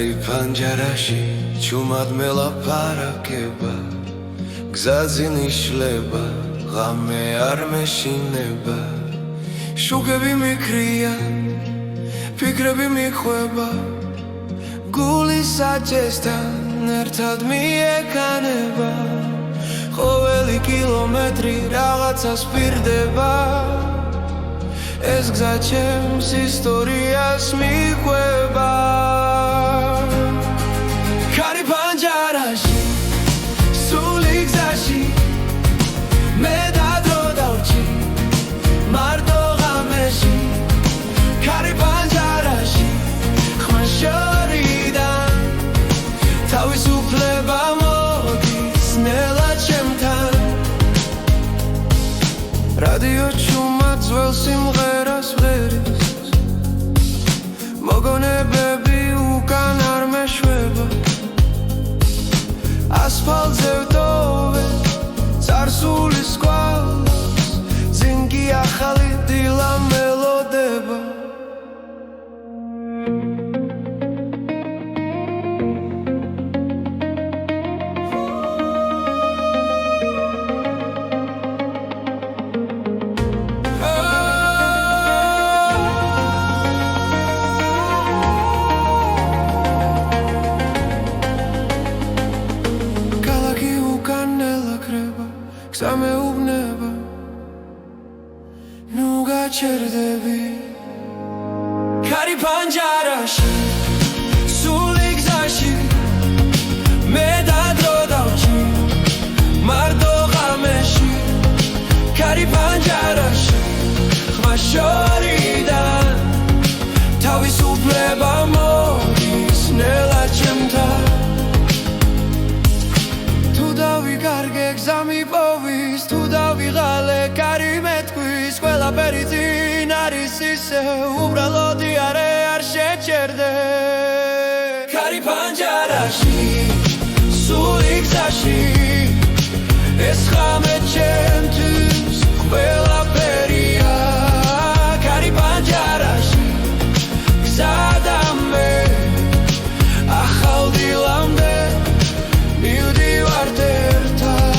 კარი პანჯარაში ჩუმად მელაპარაკება გზაზე ნიშლება ღამე არ მეშინება შუქები მიქრია ფიქრები მიხვება გული საჭესთან ერთად მიეკანება ყოველი კილომეტრი რაღაცას პირდება ეს გზა ჩემს ისტორიას მიყვება კარი პანჯარაში სული გზაში მე დადრო დავჭი მარტო ღამეში კარი პანჯარაში ხმა შორიდან თავისუფლება მოდის ნელა ჩემთან რადიო ჩუმად ძველ სიმღერას ვღერის მოგონებები უკან არ მეშვება ასფალტზე ვტოვე წარსულის სკვალას ძინგი ახალი დილა მელოდება გზა მეუბნება ნუ გაჩერდები კარი პანჯარაში სული გზაში მე დადრო დავჭი მარტო ღამეში კარი პანჯარაში ხმა შორიდან თავისუფლება მოდის ნელა ჩემთან თუ დავიკარგე გზა მიპოვის თუ დავიღალე კარი მეთქვის ყველაფერი წინ არის ისე უბრალოდ არ შეჩერდე კარი პანჯარაში სული გზაში ეს ღამე ჩემთვის ყველაფერია კარი პანჯარაში გზა და მე ახალ დილამდე მივდივართ ერთად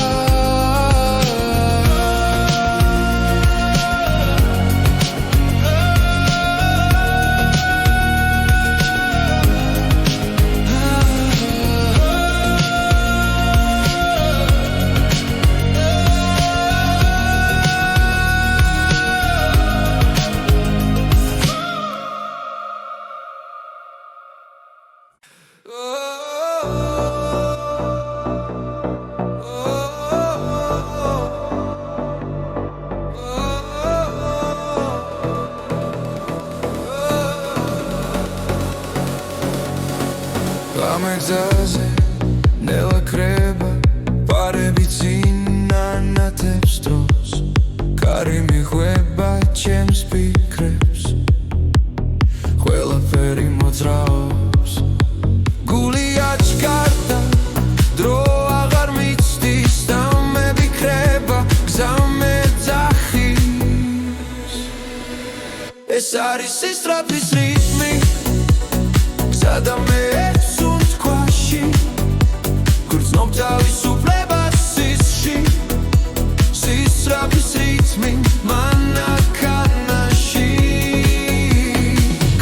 გამეგზაზე ნელა კრება პარები წინ ანათებს დროს კარი მიხვება ჩემს ფიქრებს ყველაფერი მოძრაობს გული აჩქარდა დრო აღარ მიცდის და მე ვიქრება გზა მეძახის ეს არის სისწრაფის რიტმი გზა და მე გრძნობ თავისუფლებას სისში სისწრაფის რიტმი მანქანაში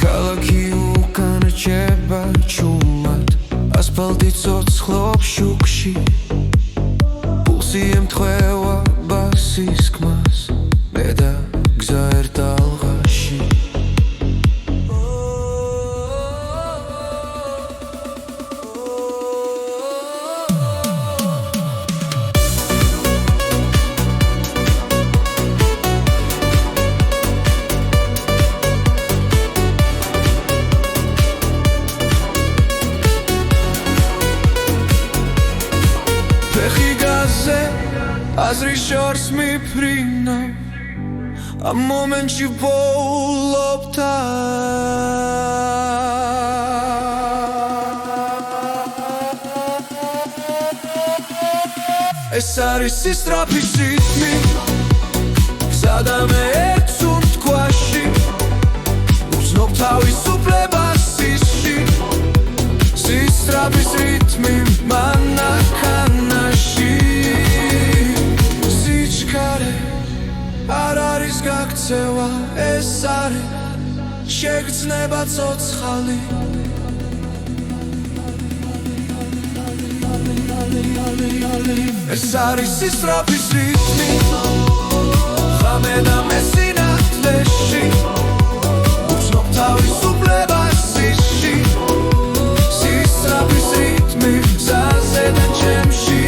ქალაქი უკან რჩება ჩუმად ასფალტი ცოცხლობს შუქში პულსი ემთხვევა ბასის ხმას მე და გზა ერთ ალღაში აზრის შორს მიფრინავ ამ მომენტში ვბოლობ ეს არის სისწრაფის რიტმი გზა და მე ერთს უნთქვაში უცნობ თავისუფლებას სისში სისწრაფის რიტმი მანქანაში სიჩქარე არ არის გაქცევა ეს არის შეგრძნება ცოცხალი ეს არის სისწრაფის რიტმი ღამე და მესინათლეში უცნობ თავისუფლებას ისში სისწრაფის რიტმი გზაზე და ჩემში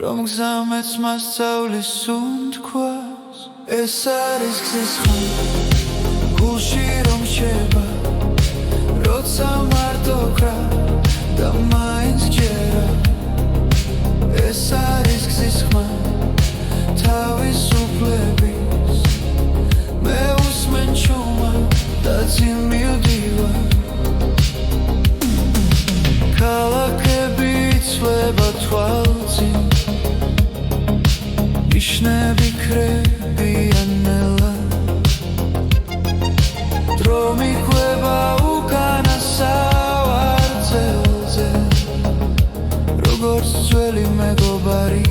Romgzamets masaulis undkwas Es არის გზის ხმა გულში რომ შევა როცა მარტო კრა და მაინც ჯერა ეს არის გზის ხმა თავისუფლების მე უსმენ ჩუმა და წინ მივდივარ ქალაქები იცვლება თვალწინ იშნები ქრებიანელა დრო მიყვება უკანა სავარძელზე როგორც ძველი მეგობარი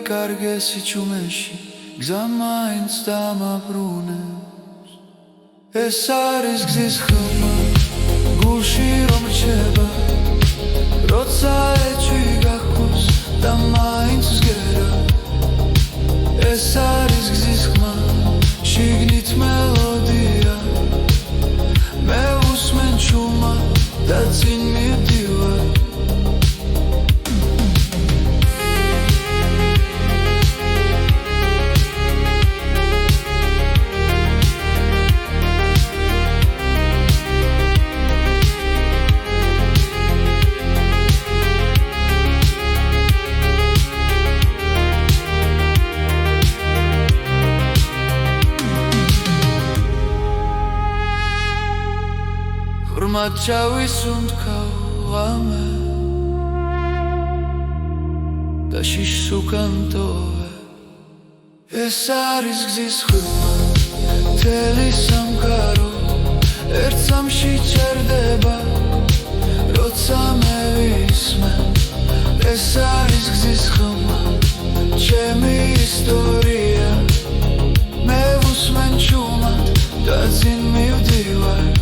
Kargesi çumeshi gza maints damabrunens Es არის გზის ხმა გულში რომ რჩება როცა ეჭვი გახოს და მაინც ზგერა ეს არის გზის ხმა შიგნით მელოდია მე უსმენ ჩუმა და წინ მივდივარ Matchavis undkawame Da shish sukantove Es არის გზის ხმა თელი სამყარო ერთ სამში ჩერდება როცა მე ვისმენ ეს არის გზის ხმა ჩემი ისტორია მე უსმენ ჩუმად და წინ მივდივარ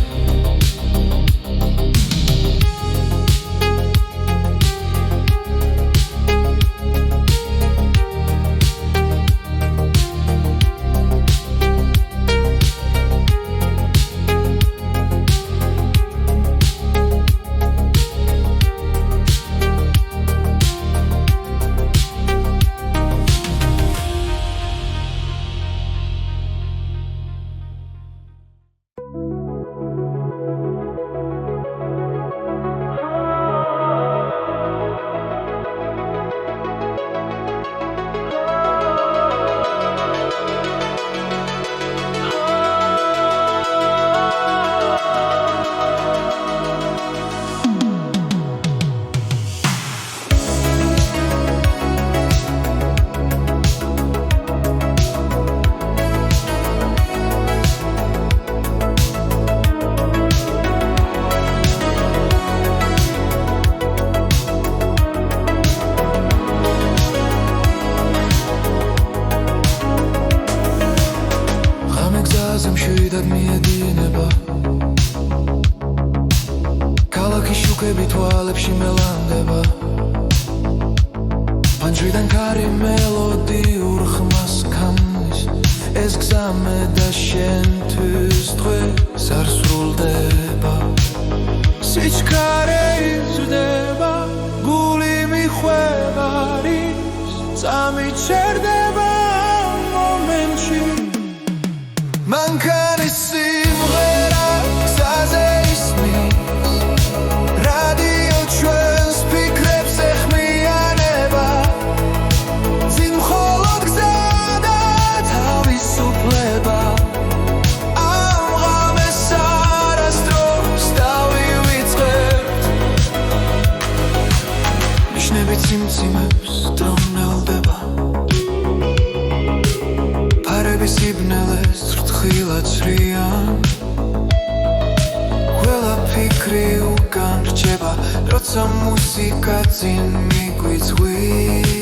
კუთხები თვალებში მელანდება პანჯრიდან კარი მელოდიურ ხმას ქმნის ეს გზამე და შენთვის დღეს არ სრულდება სიჩქარე იზრდება გული მიხვევა არის წამიჩერდება მომენტში მანქანის სიმღერა გზაზე ისმის რადიო ჩვენს ფიქრებს ეხმიანება წინ მხოლოდ გზა და თავისუფლება ამ ღამეს არასდროს დავივიწყებთ ნიშნები ციმციმებს დრონელდება ფარების იბნელეს ფრთხილად ცრიან ყველა ფიქრი უკან რჩება როცა მუსიკა წინ მიგვიწვის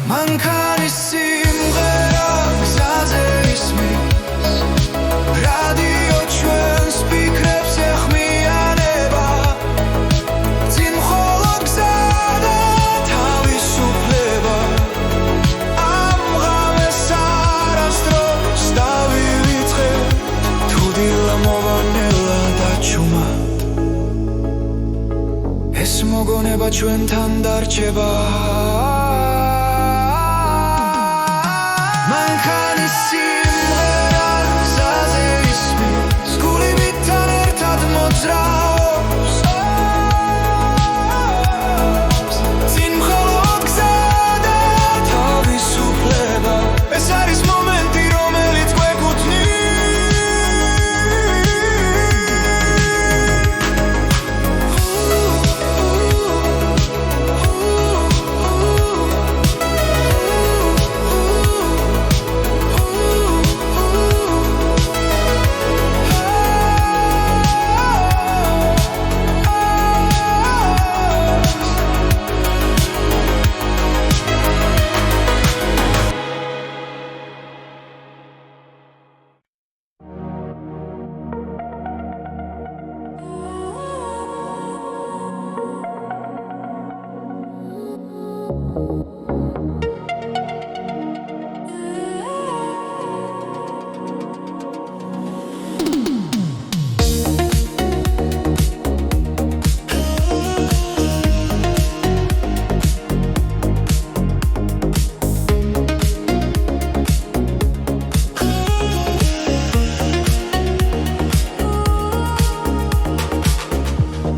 მანქანის სიმღერა გზაზე ისმის რადიო ჩვენს ფიქრებს ეხმიანება წინ მხოლოდ გზა და თავისუფლება ამ ღამეს არასდროს დავივიწყებთ თუ დილა მოვანელა დაჩუმა ეს მოგონება ჩვენთან დარჩება მანქანის სიმღერა გზაზე ისმის გული მითთან ერთად მოძრაობს წინ მხოლოდ გზა და თავისუფლება ეს არის მომენტი რომელიც გვეკუთვნის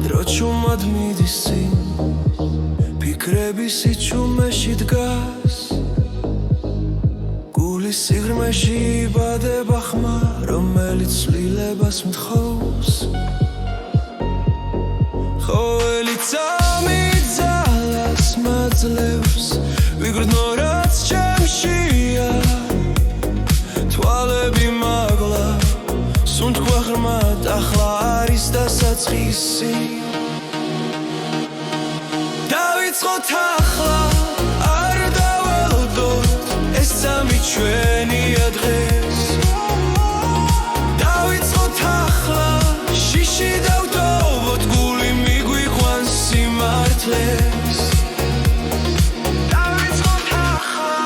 დროჩუმად მიდის წინ ფიქრები სიჩუმეში დგას გულის სიღრმეში იბადება ხმა რომელიც ცვლილებას მთხოვს ყოველი წამი ძალას მაძლევს ვიგრძნო რაც ჩემშია თვალები მაგლა სუნთქვა ღრმად ახლა არის დასაწყისი დავიწყოთ ახლა არ დაველოდოთ ეს წამი ჩვენია დღეს დავიწყოთ ახლა შიში დავტოვოთ გული მიგვიყვანს სიმართლეს დავიწყოთ ახლა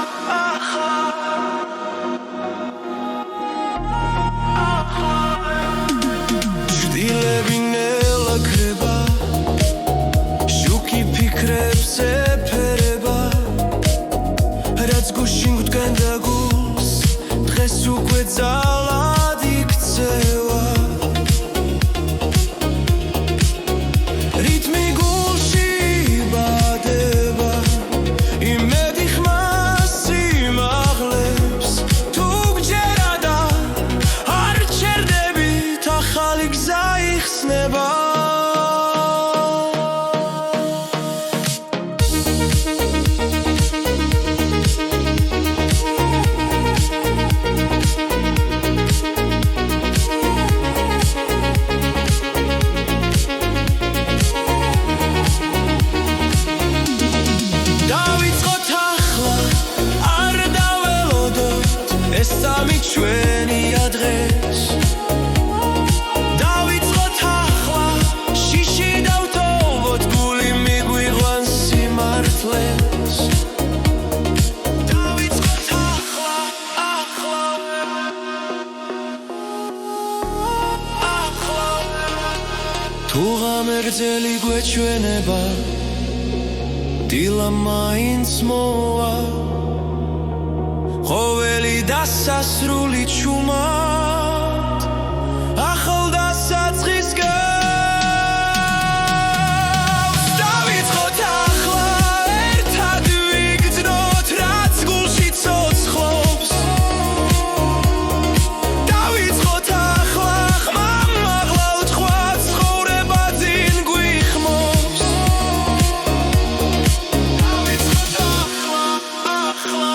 ჭრილები ნელა ქრება შუქი ფიქრებს ეფერება რაც გუშინ გვდგენდა გულს დღეს უკვე ძალად იქცევა რითმი გულში იბადება იმედი ხმას იმაღლებს თუ გჯერა და არ ჩერდებით ახალი გზა იხსნება სამი ჩვენი ადრეს დავიწყოთ ახლა შიში დავთოვოთ გული მიგვიყვანს სიმართლეს დავიწყოთ ახლა თუ ღამერձელი გვეჩვენება დილა მაინც მოვა ყოველი დასასრული ჩუმად ახალ დასაწყის გავს დავიწყოთ ახლა ერთად ვიგრძნოთ რაც გულში ცოცხლობს დავიწყოთ ახლა ხმამაღლა თქვა ცხოვრება ძინ გვიხმობს დავიწყოთ ახლა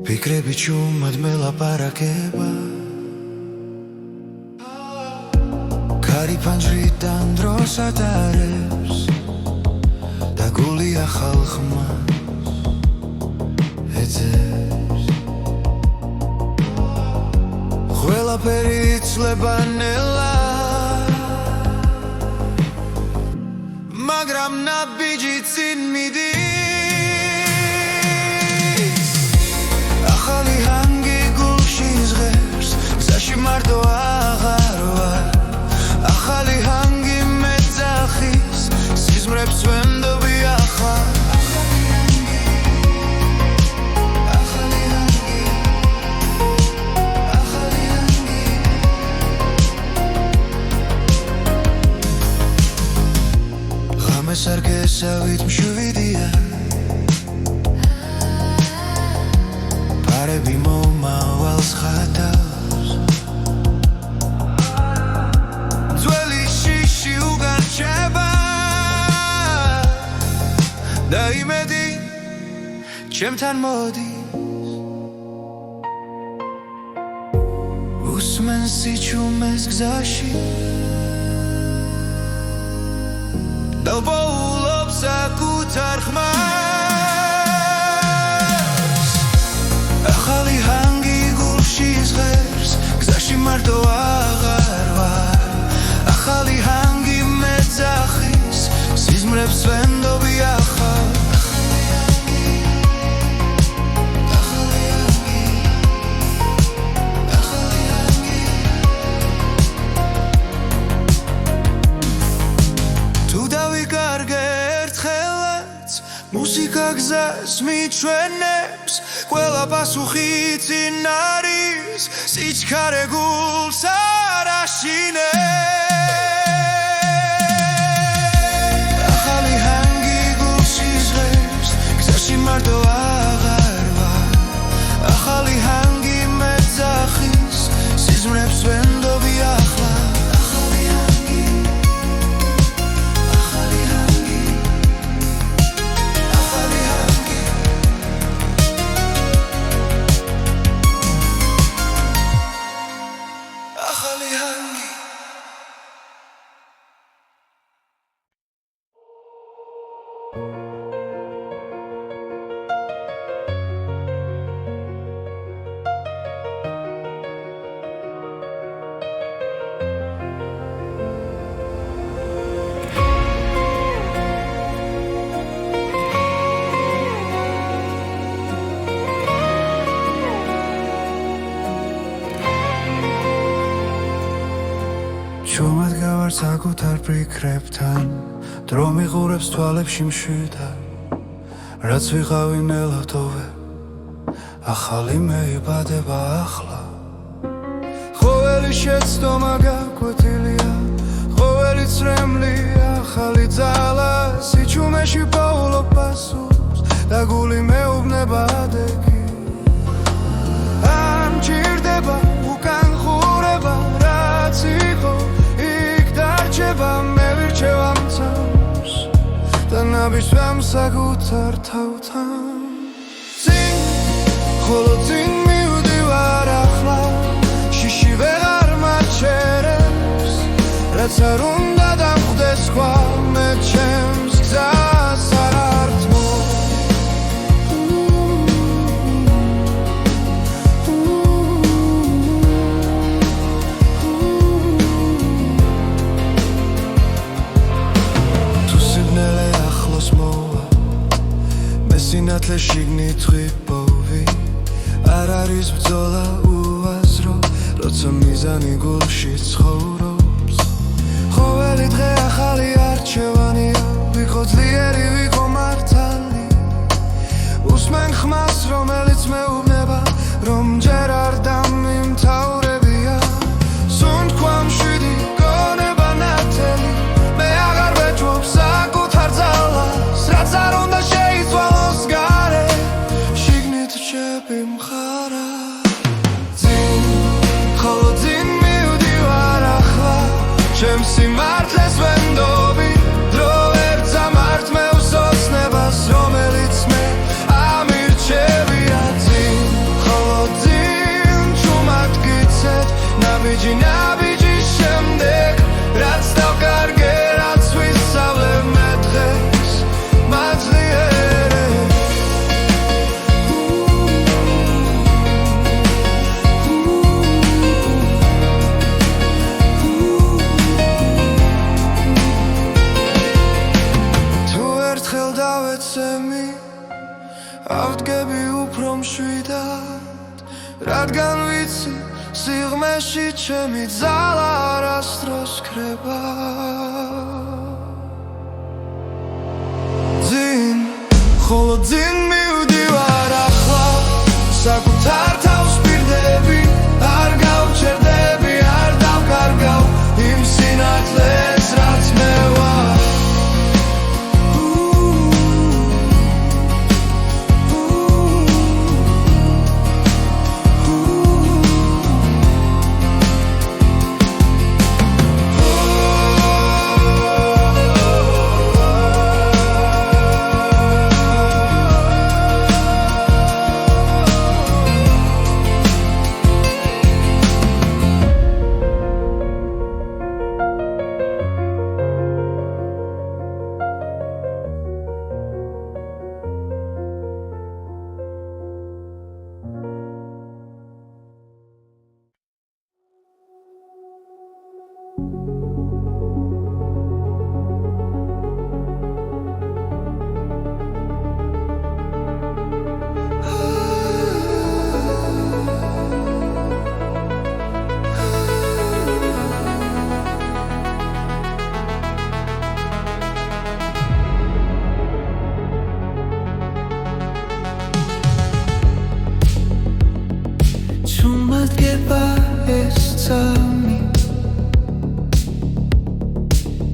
ფიქრები ჩუმად მელაპარაკება ქარი ფანჯრიდან დროს ატარებს და გული ახალ ხმას ეძებს ყველაფერი იცლება ნელა მაგრამ ნაბიჯი წინ მიდის ახალი ჰანგი გულში ზღერს გზაში მარტო აღარ ვარ ახალი ჰანგი მეძახის სიზმრებს ვენდობი ახლა ღამეს არ გესავით მშვიდია პარები მომავალს ხატავს ძველი შიში უგარჩება და იმედი ჩემთან მოდის უსმენს სიჩუმეს გზაში დავბოულობს საკუთარ ხმას ახალი ჰანგი გულში ზღერს გზაში მარტო აღარ ვარ ახალი ჰანგი მეძახის სიზმრებს ვენდობი ახლა მუსიკა გზას მიჩვენებს ყველა პასუხი წინ არის სიჩქარე გულს არ აშინებს ახალი ჰანგი გულში ზღერს გზაში მარტო აღარ ვარ ახალი ჰანგი მეძახის სიზმრებს ვენდობი ახლა ვარ საკუთარ ფიქრებთან დრო მიყურებს თვალებში მშვიდად რაც ვიყავი ნელავდოვე ახალი მეიბადება ახლა ყოველი შეცდომა გაკვეთილია ყოველი წრემლი ახალი ძალა სიჩუმეში პაულობ პასუხს და გული მეუბნება ადეგი არ მჭირდება უკან ხურება რაც იყო იქ დარჩება მე ვირჩევ ამ წამს და ნაბიჯვამ საკუთარ თავთან წინ ხოლო წინ მივდივარ ახლა შიში ვეღარ მაჩერებს რაც არ უნდა დამხვდეს სხვა მე ჩემს გზას არ ართმო თუ სიბნელე ახლოს მოვა მე სინათლე შიგნით ხვიპოვი არ არის ბრძოლა უაზრო როცა მიზანი გულში ცხოვრობს ყოველი დღე ახალი არჩევანია ვიყო ძლიერი ვიყო მართალი უსმენ ხმას რომელიც მეუბნება რომ ჯერ არ დამიმთავრებია სუნთქვა მშვიდი გონება ნათელი მე აღარ ვეჭვობ საკუთარ ძალას რაც არ უნდა შეიცვალოს გარე შიგნით რჩები მხარა წინ ხოლო წინ მივდივარ ახლა ჩემს სიმართლეს ვენდობი დრო ვერ წამართ მე უსოცნებას რომელიც მე ამირჩევია წინ ხოლო წინ ჩუმად გიცეთ ნაბიჯი ნაბიჯის შემდეგ რაც დავკარგე რაც ვისწავლე მე დღეს მაძლიერე თუ ერთხელ დავეცემი ავდგები უფრო მშვიდად რადგან ვიცი სიღმეში ჩემი ძალა არასდროს ქრება ძინ ხოლო ძინ მივდივარ ახლა საკუთარ თავს პირდები არ გავჩერდები არ დავკარგავ იმ სინათლეს რაც მე ვარ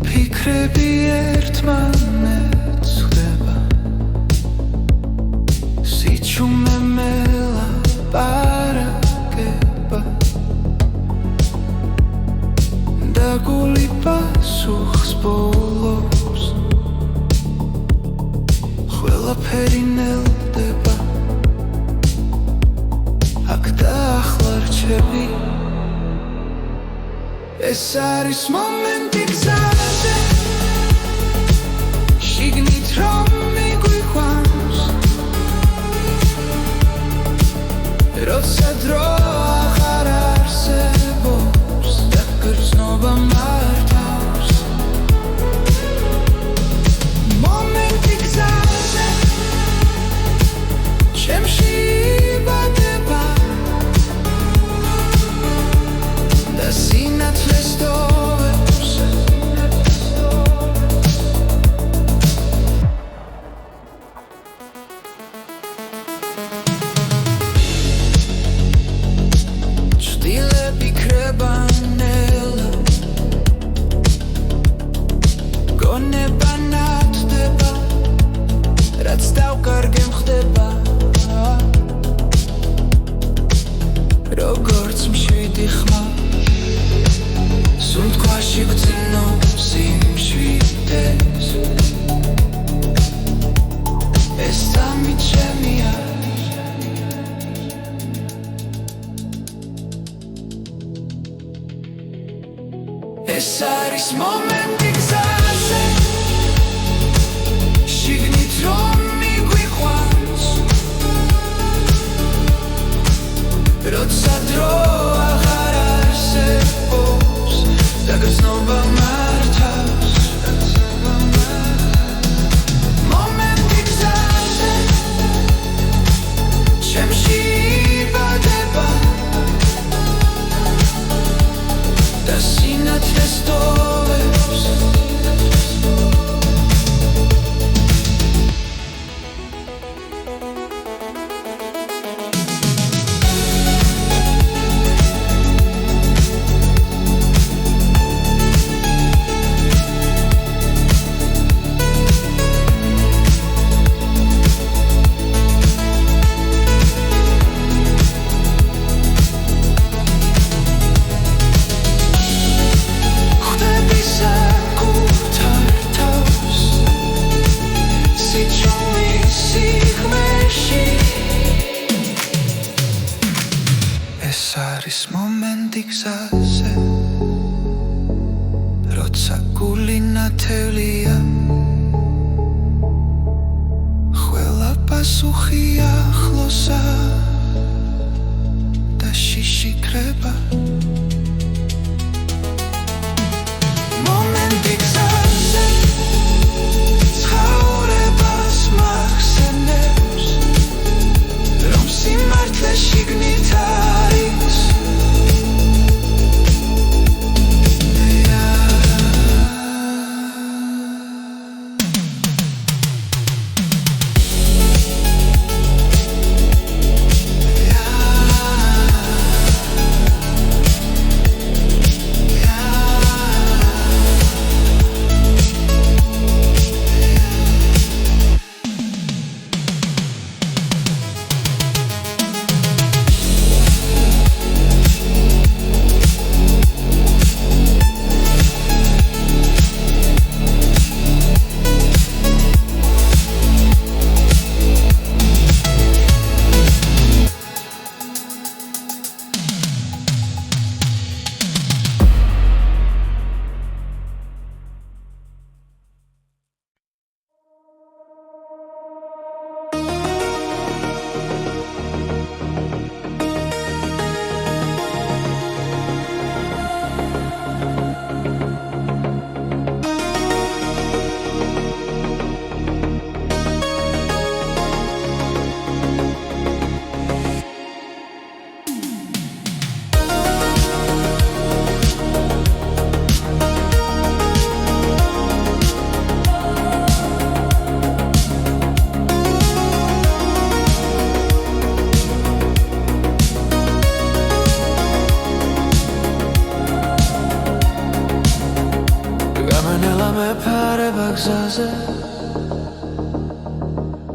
ფიქრები ერთმანეთს ხვდება სიჩუმე მელაპარაკება და გული პასუხს ბოლოს ყველაფერი ნელდება აქ და ახლა რჩები ეს არის მომენტი გზაზე შიგნით რომ მიგვიყვანს როცა დრო აღარ არსებობს და გრძნობა მართავს მომენტი გზაზე ჩემში იბადება და სინათლეს დოვებს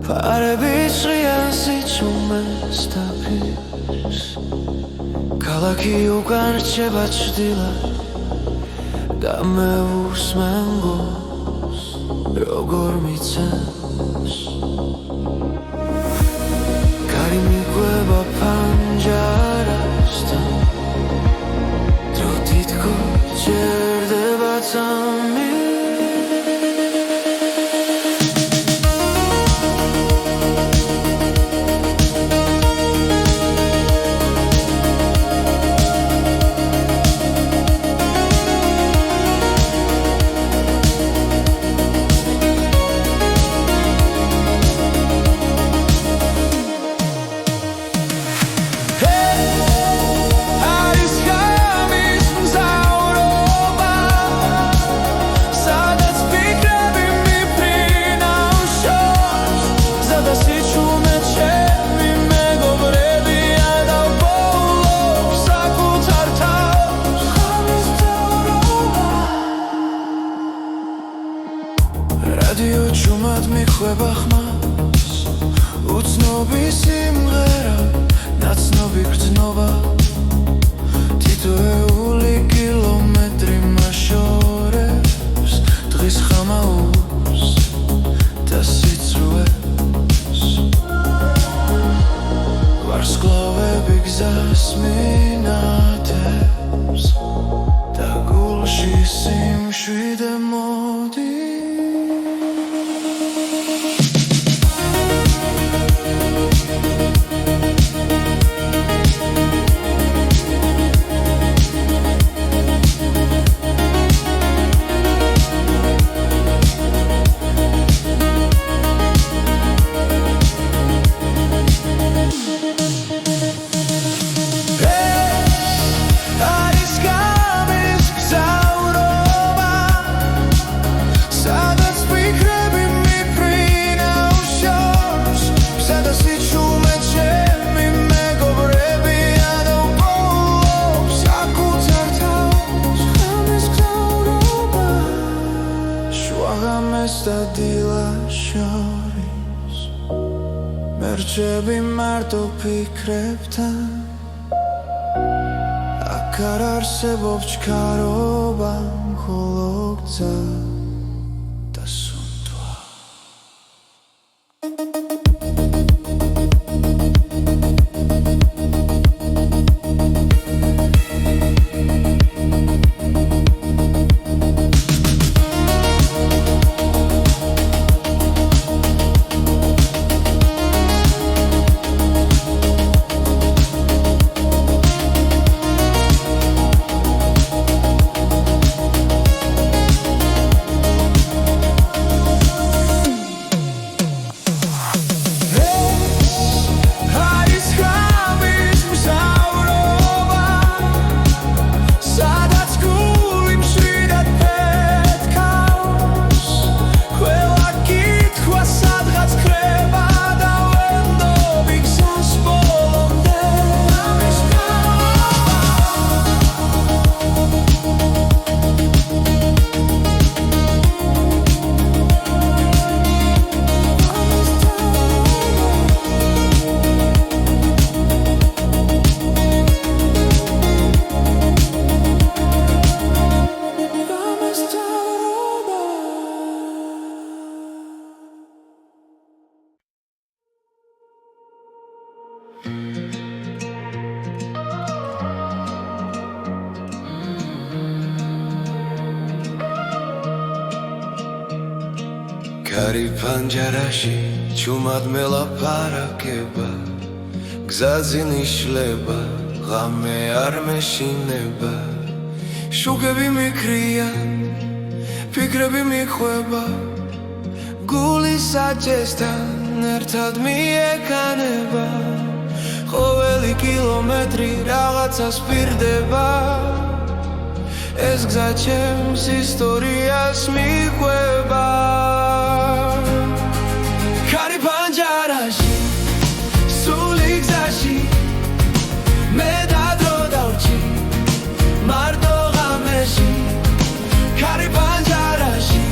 ფარები ჭრიან სიჩუმეს დაფირს ქალაქი უკან რჩება ჭრდილად და მე უსმენ გულს როგორ მიცემს კარი მიგვება პანჯარასთან დრო თითქოს ჭერდება წამი რადიო ჩუმად მიხვება ხმას უცნობი სიმღერა ნაცნობი გრძნობა თითოეული კილომეტრი მაშორებს დღის ხამაურს და სიცრუეს ვარსკვლავები გზას მინათებს და გულში სიმშვიდე მოდის მერჩები მარტო ფიქრებთან აქ არ არსებობს ჩქარობა მხოლო გზა და სუნთვა კარი პანჯარაში ჩუმად მელაპარაკება გზაზე ნიშლება ღამე არ მეშინება შუქები მიქრიან ფიქრები მიხვება გული საჭესთან ერთად მიეკანება ყოველი კილომეტრი რაღაცას პირდება ეს გზა ჩემს ისტორიას მიყვება კარი პანჯარაში სული გზაში მე და დრო დავრჩი მარტო ღამეში კარი პანჯარაში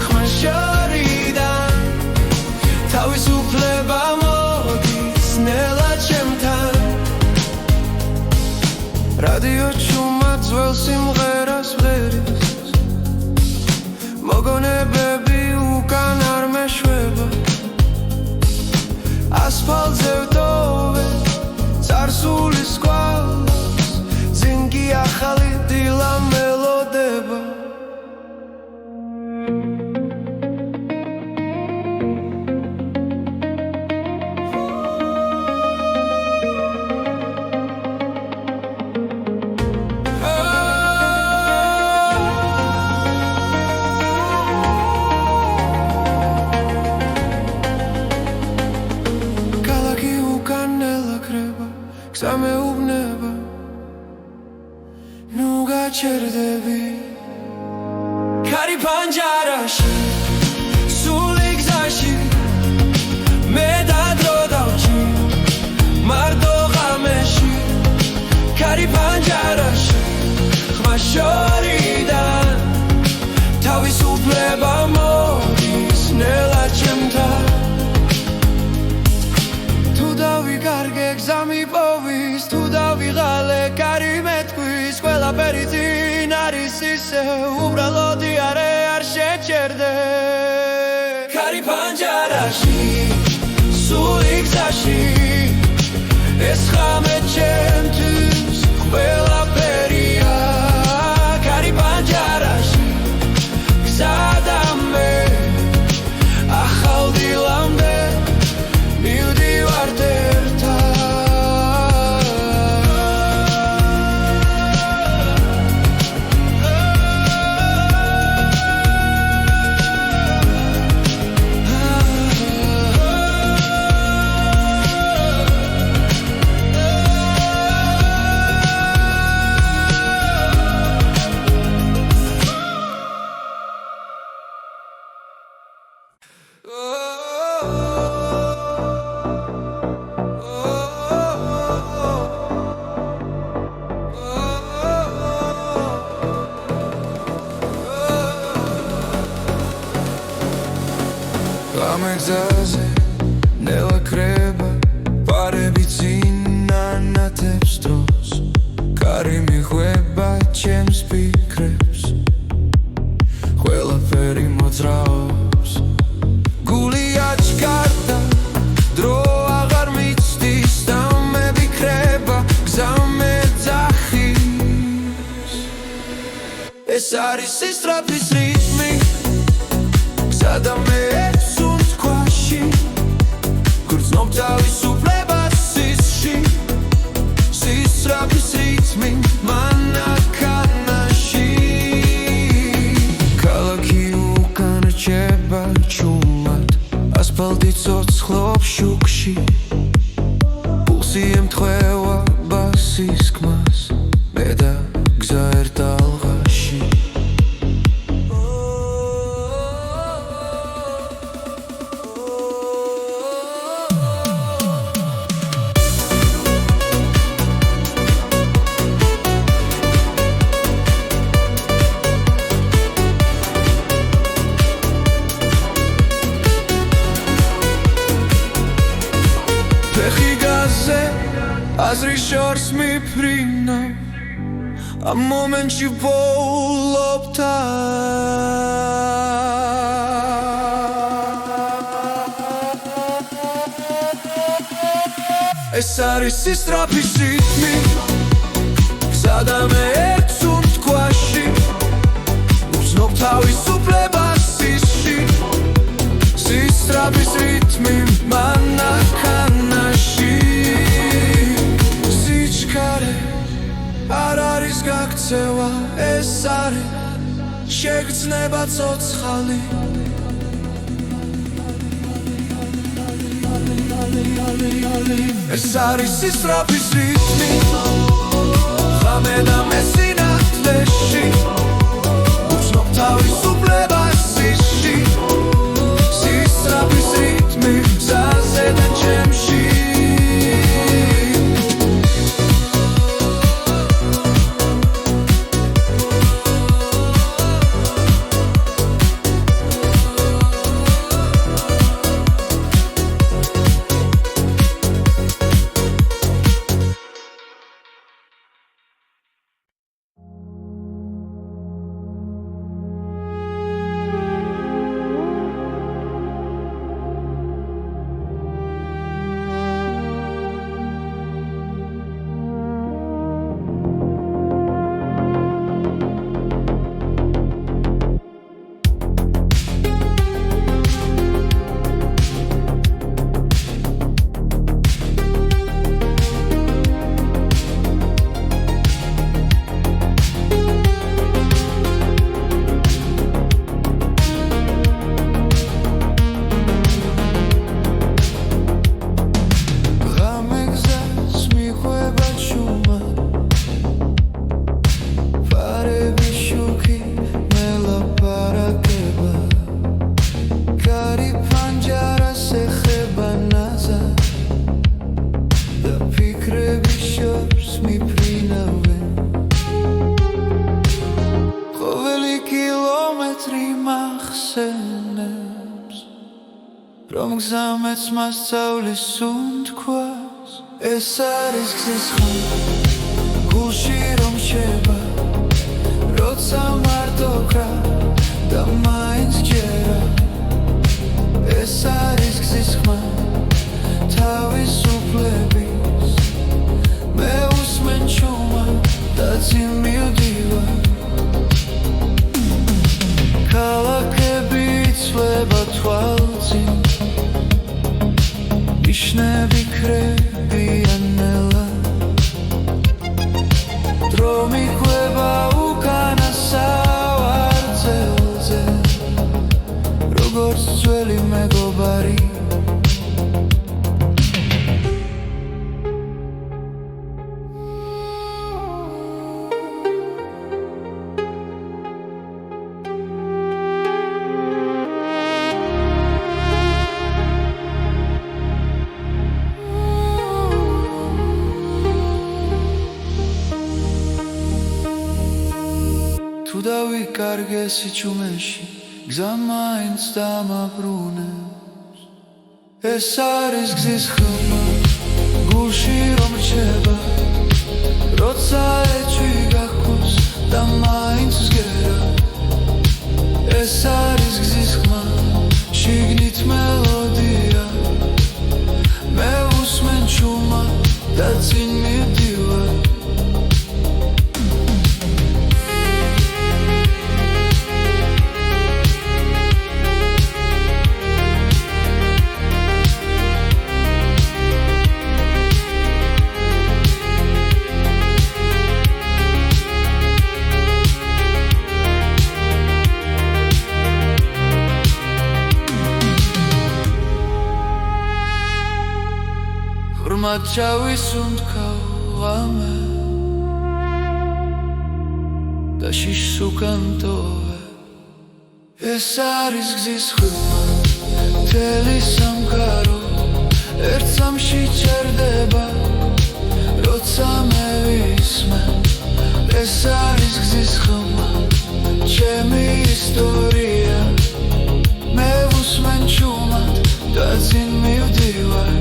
ხმა შორიდან თავის ყოველ სიმღერას ვღერის მოგონებები უკან არ მეშვება ასფალტზე ვტოვე წარსულის კვალს წინ კი ახალი დილა მელოდება გზა მეუბნება ნუ გაჩერდები ქარი პანჯარაში სული გზაში მე და დრო დავჭი მარტო ღამეში ქარი პანჯარაში ხმა შორიდან თავისუფლება მოდის ნელა ჩემთან თუ დავიკარგე გზა მიპოვის თუ დავიღალე კარი მეთქვის ყველაფერი წინ არის ისე უბრალოდ არ შეჩერდე ქარი პანჯარაში სული გზაში ეს ხამე ჩემთვის ყველაფერია ქარი პანჯარაში გზა და მე ახალ დილამდე მივდივართ გამეგზაზე ნელა კრება პარები წინ ანათებს დროს კარი მიხვება ჩემს ფიქრებს ყველაფერი მოძრაობს გული აჩქარდა დრო აღარ მიცდის და მე ვიქრება გზა მეძახის ეს არის სისწრაფის რიტმი გზა და მე გრძნობ თავისუფლებას სისში სისწრაფის რიტმი მანქანაში ქალაქი უკან რჩება ჩუმად ასფალტი ცოცხლობს შუქში პულსი ემთხვევა ბასის ხმას მე და გზა ერთ ალღაში აზრის შორს მიფრინავ ამ მომენტში ვოულობ ეს არის სისწრაფის რიტმი გზა და მე ერთ სუნთქვაში ვგრძნობ თავისუფლებას სისში სისწრაფის რიტმი მანქანაში არ არის გაქცევა ეს არის შეგრძნება ცოცხალი ეს არის სისწრაფის რიტმი ღამე და მე სინათლეში ვგრძნობ თავისუფლებას სისში სისწრაფის რიტმი გზაზე და ჩემში რომ გზამეც მასწავლის უნთქვას ეს არის გზის ხმა გულში რომ შევა როცა მარტო გრა და მაინც ჯერა ეს არის გზის ხმა თავისუფლების მე უსმენ ჩუმა და წინ მივდივარ ქალაქები იცვლება თვალწინ ნიშნები ქრებიან ნელა დრო მიყვება უკანასავარძელზე როგორც ძველი მეგობარი თუ დავიკარგე სიჩუმეში გზა მაინც დამაბრუნებს ეს არის გზის ხმა გულში რომ რჩება როცა ეჭვი გაქვს და მაინც ზგერა ეს არის გზის ხმა შიგნით მელოდია მე უსმენ ჩუმა და წინ მივდივარ ღრმად ჩავისუნთქავ ამე და შიშს უკან ტოვე ეს არის გზის ხმა მთელი სამყარო ერთ სამში ჩერდება როცა მე ვისმენ ეს არის გზის ხმა ჩემი ისტორია მე ვუსმენ ჩუმად და წინ მივდივარ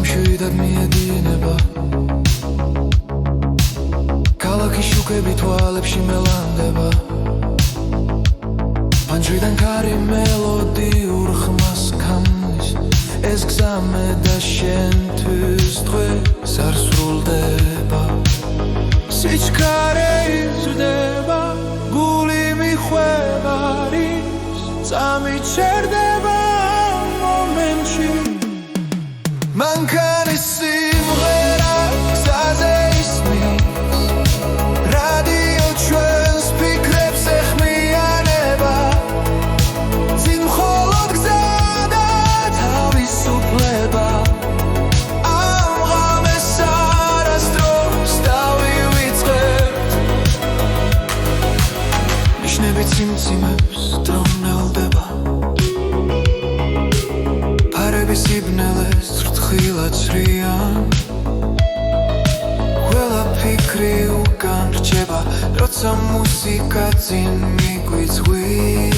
მშვიდად მიედინება ქალაქის შუქები თვალებში მელანდება პანჯრიდან ქარი მელოდიურ ხმას ქმნის ეს გზა მე და შენთვის დღეს არ სრულდება სიჩქარე იზრდება გული მიხვევა რის წამი ჩერდება მომენტში მანქანის სიმღერა გზაზე ისმის რადიო ჩვენს ფიქრებს ეხმიანება წინ მხოლოდ გზა და თავისუფლება ამ ღამეს არასდროს დავივიწყებთ ნიშნები ციმციმებს დრონელდება ფარების იბნელეს თხილად სრიან ყველა ფიქრი უკან რჩება როცა მუსიკა წინ მიგვიწვის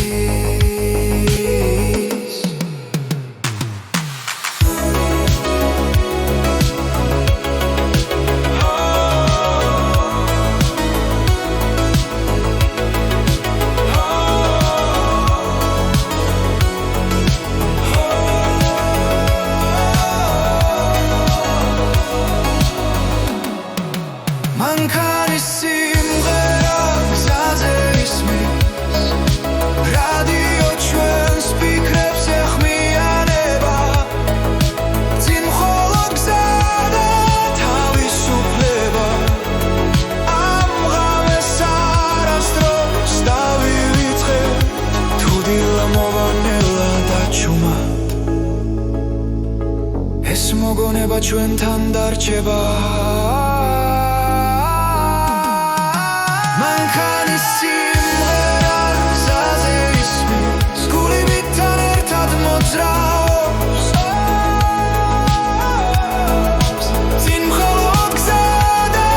მოგონება ჩვენთან დარჩება მანქანის სიმღერა გზაზე ისმის გულივიდან ერთად მოძრაობს წინ მხოლოდ გზა და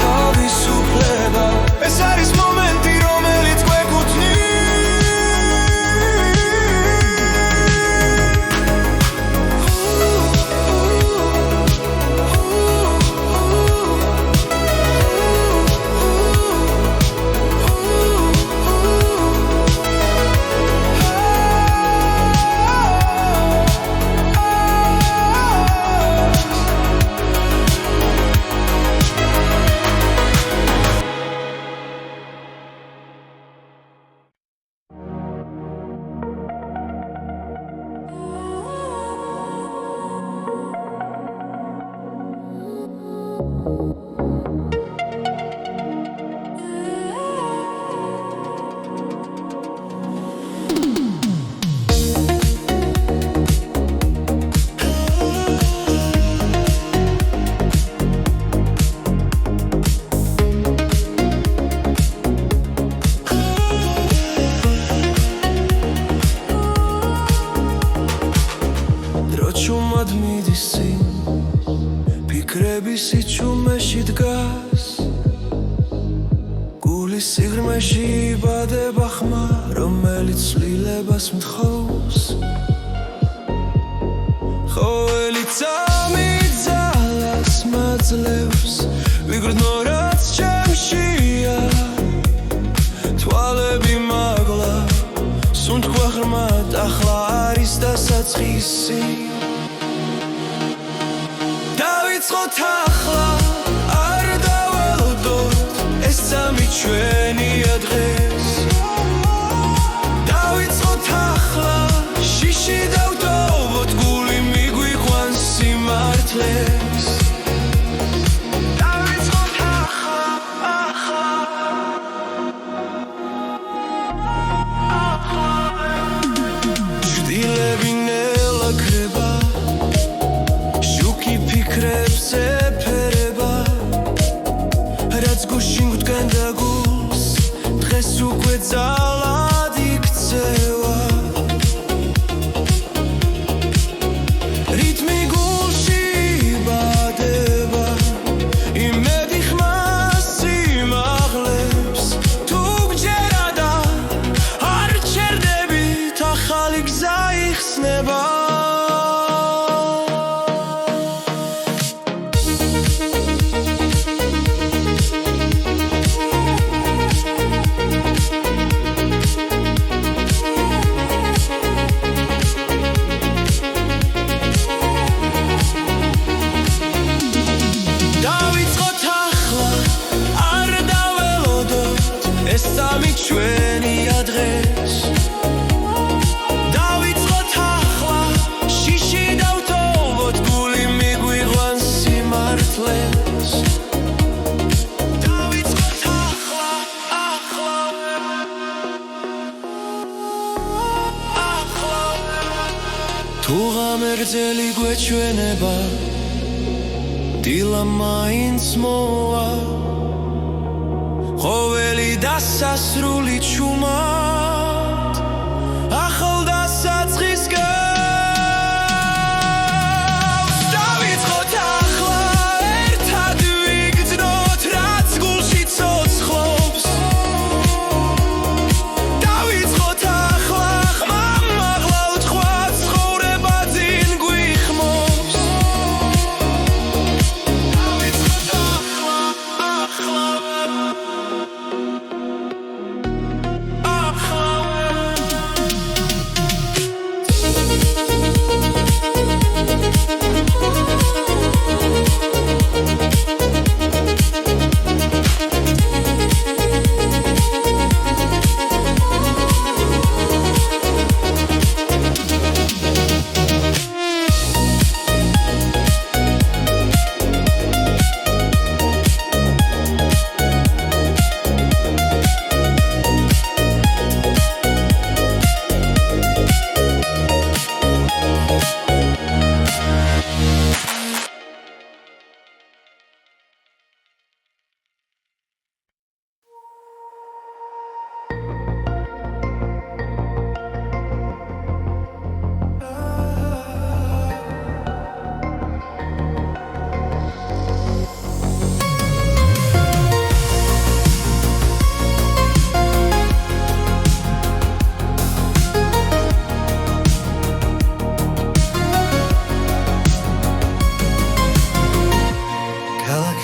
თავისუფლება ეს არის მომენტი რომელიც გვეკუთვნის დროჩუმად მიდის წინ ფიქრები სიჩუმეში დგას გულის სიღრმეში იბადება ხმა რომელიც ცვლილებას მთხოვს ყოველი წამი ძალას მაძლევს ვიგრძნო რაც ჩემშია თვალები მაგლა სუნთქვა ღრმად ახლა არის დასაწყისი დავიწყოთ ახლა არ დაველოდოთ ეს წამი ჩვენია დღეს დავიწყოთ ახლა შიში დავტოვოთ გული მიგვიყვანს სიმართლეს დავიწყოთ ახლა ჭრილები ნელა ქრება შუქი ფიქრებს ეფერება რაც გუშინ გვდგენდა გულს დღეს უკვე ძალად იქცევა რითმი გულში იბადება იმედი ხმას სიმაღლებს თუ გჯერა და არ ჩერდებით ახალი გზა იხსნება დავიწყოთ ახლა არ დაველოდოთ ეს წამი ჩვენია დღეს დავიწყოთ ახლა შიში დავტოვოთ გული მიგვიყვანს სიმართლეს დავიწყოთ ახლა თუ ღამერძელი გვეჩვენება დილა მაინც მოვა ყოველი დასასრული ჩუმად ახალ დასაწყის გავს დავიწყოთ ახლა ერთად ვიგრძნოთ რაც გულში ცოცხლობს დავიწყოთ ახლა ხმამ მაღლა უთქვა ცხოვრება წინ გვიხმობს ახლა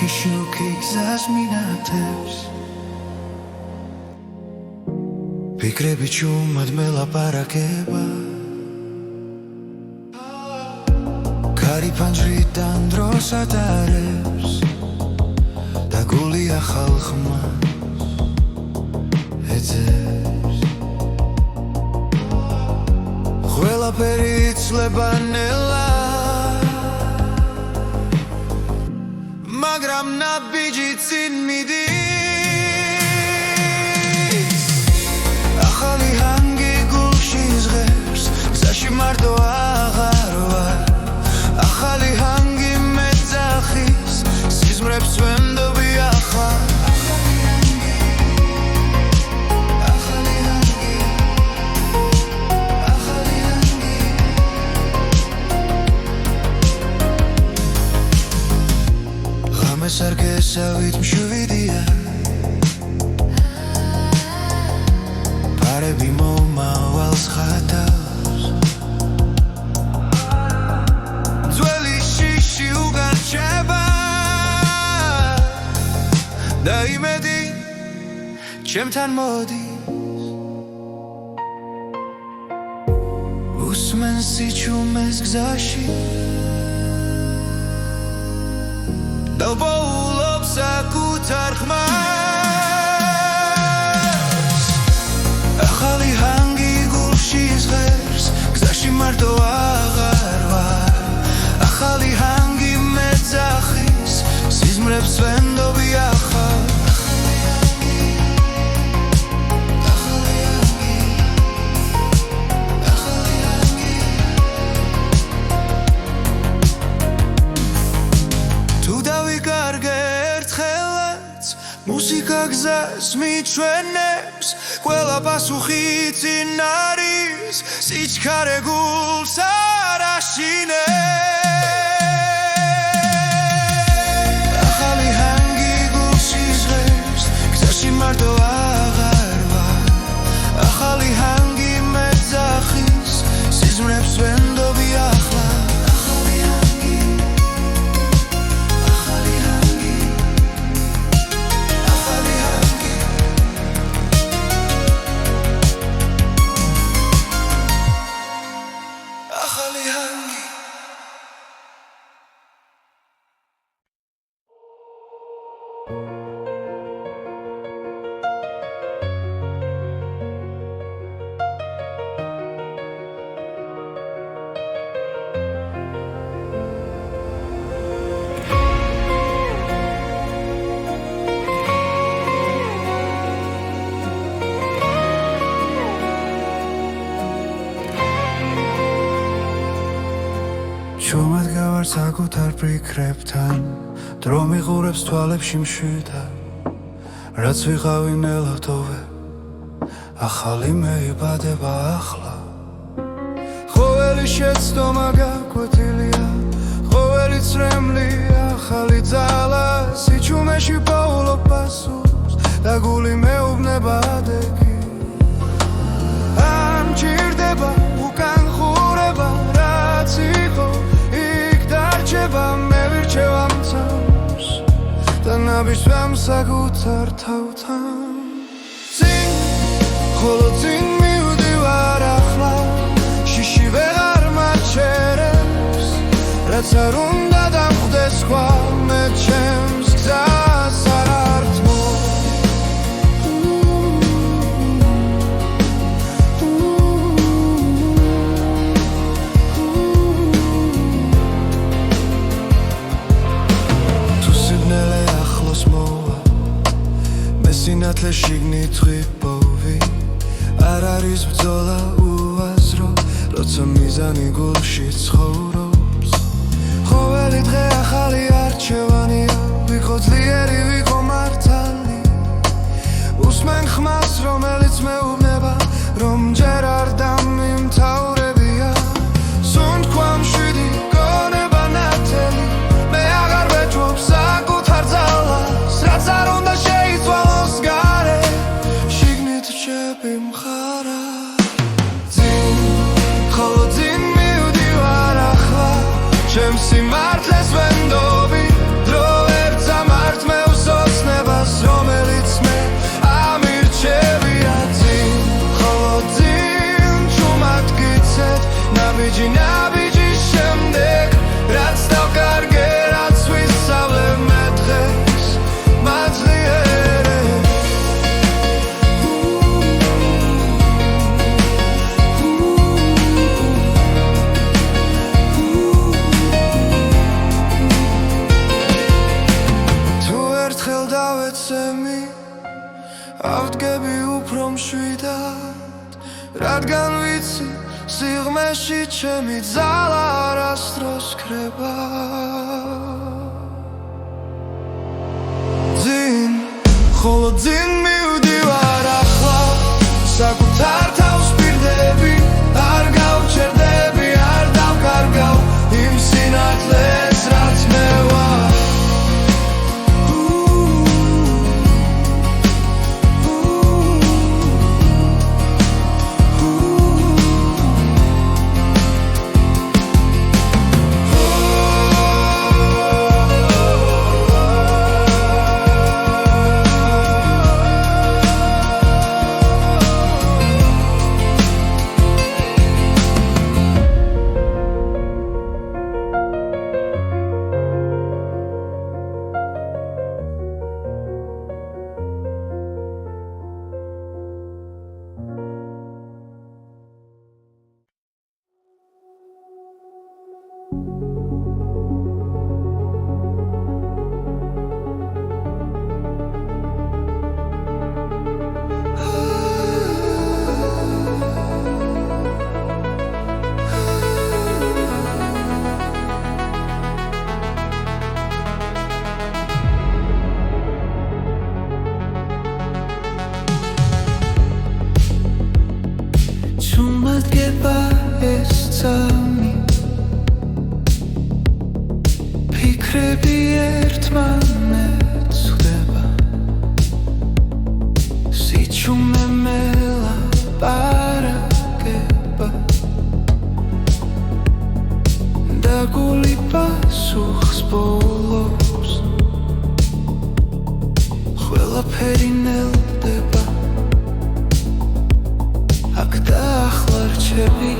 შიში-შუქი გზას მინათებს ფიქრები ჩუმად მელაპარაკება კარი ფანჯრიდან დროს ატარებს და გული ახალ ხმას ეძებს ყველაფერი იცლება ნელა მაგრამ ნაბიჯი წინ მიდის ახალი ჰანგი გულში ზღერს გზაში მარტო აღარ ვარ ახალი ჰანგი მეძახის სიზმრებს ვენდობი ახლა ღამეს არ გესავით მშვიდია პარები მომავალს ხატავს ძველი შიში უგარჩება და იმედი ჩემთან მოდის უსმენს სიჩუმეს გზაში დავბოულობ საკუთარ ხმას ახალი ჰანგი გულში ზღერს გზაში მარტო აღარ ვარ ახალი ჰანგი მეძახის სიზმრებს ვენდობი ახლა მუსიკა გზას მიჩვენებს ყველა პასუხი წინ არის სიჩქარე გულს არ აშინებს ახალი ჰანგი გულში ზღერს გზაში მარტო აღარ ვარ ახალი ჰანგი მეძახის სიზმრებს ვენდობი ახლა ჩუმად გავარ საკუთარ ფიქრებთან დრო მიყურებს თვალებში მშვიდად რაც ვიყავი ნელავდოვე ახალი მეიბადება ახლა ყოველი შეცდომა გაკვეთილია ყოველი წრემლი ახალი ძალა სიჩუმეში პაულობ პასუხს და გული მეუბნება ადეგი ამ ჭირდება უკან ხურება რაც იყო მე ვირჩევ ამ თავს და ნაბიჯვამ საკუთარ თავთან წინ ხოლო წინ მივდივარ ახლა შიში ვეღარ მაჩერებს რაც არ უნდა დამხვდეს სხვა მე ჩემს გზას არ ართმო სინათლე შიგნით ღვიპოვი არ არის ბრძოლა უაზრო როცა მიზანი გულში ცხოვრობს ყოველი დღე ახალი არჩევანია ვიყო ძლიერი ვიყო მართალი უსმენ ხმას რომელიც მეუბნება რომ ჯერ არ დამიმთავრებია სუნთქვა მშვიდი გონება ნათელი მე აღარ ვეჭვობ საკუთარ ძალას რაც არ უნდა შეიცვალოს გარე შიგნით რჩები მხარა წინ ხოლო წინ მივდივარ ახლა ჩემს სიმართლეს ვენდობი დრო ვერ წამარ ავდგები უფრო მშვიდად, რადგან ვიცი სიღრმეში ჩემი ძალა არასდროს ქრება. ხოლო ძინ მივდივარ ახლა, საკუთარ თავს პირდები, არ გავჩერდები, არ დავკარგავ იმ სინათლეს, რაც მე ვარ. ფიქრები ერთმანეთს ხვდება, სიჩუმე მელაპარაკება და გული პასუხს ბოლოს, ყველაფერი ნელდება აქ და ახლა რჩები.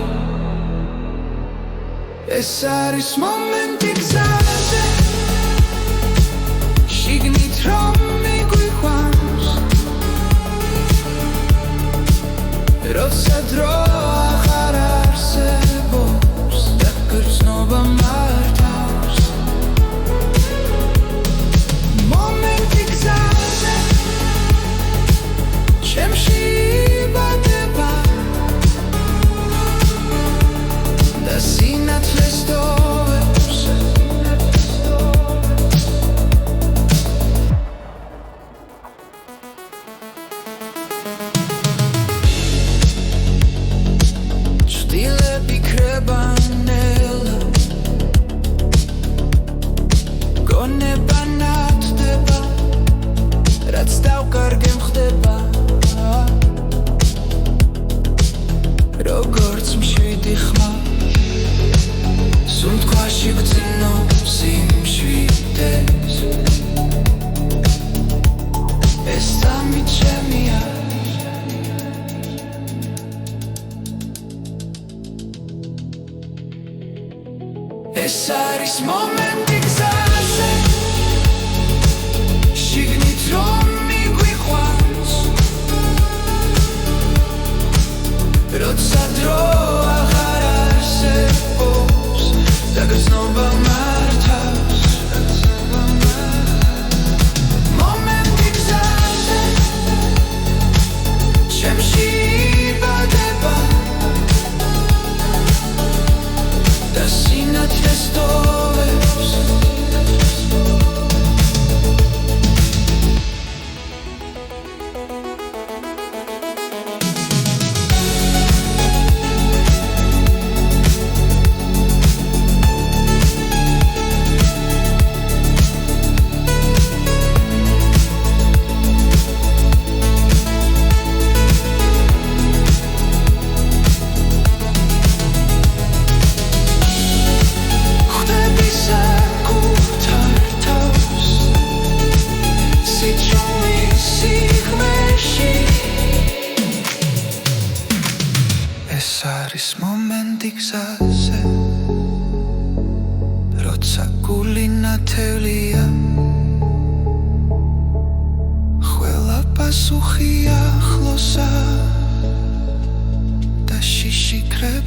ეს არის მომენტი გზაზე, შიგნით რომ მიგვიყვანს, როცა დრო აღარ არსებობს და გრძნობა მართავს. მომენტი გზაზე, ჩემში იბადება და სინათლეს ტოვებს. ჭდილები ქრება ნელა, გონება ნათდება, რაც დავკარგე მხდება, როგორც მშვიდი ხმა სუნთქვაში გძნობს იმ მშვიდეს. ეს სამი ჩემია, ეს არის მომენტი გზაზე, შიგნით რომ მიგვიყვანს, როცა დრო აღარ არსებობს და გრძნობა მართავს. მომენტი გზაზე, ჩემში იბადება და სინათლეს ტოვებს. ეს არის მომენტი გზაზე, როცა გული ნათელია, ყველა პასუხი ახლოსა და შიში ქრება.